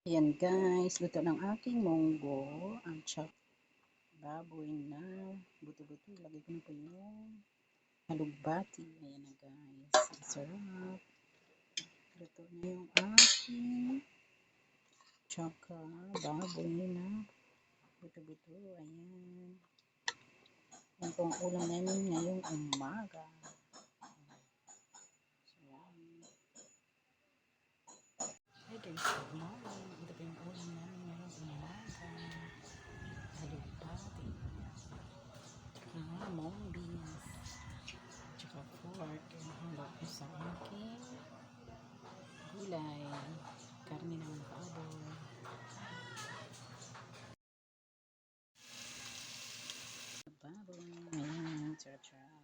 Ayan guys, luto ng aking munggo, ang chop baboy na buto-buto. Ilagay ko na po yung alugbati. Ayan na guys, ang sarap. Luto na yung aking tsaka baboy na buto-buto. Ayan. Yan po ang ulam namin ngayong umaga. Hi guys, good morning. Ito po yung ulam namin ngayong umaga. Alugbati. Mung beans. Tsaka pork. Halo ko sa aking gulay. Karne ng baboy. Baboy. Ayan. Cha-cha.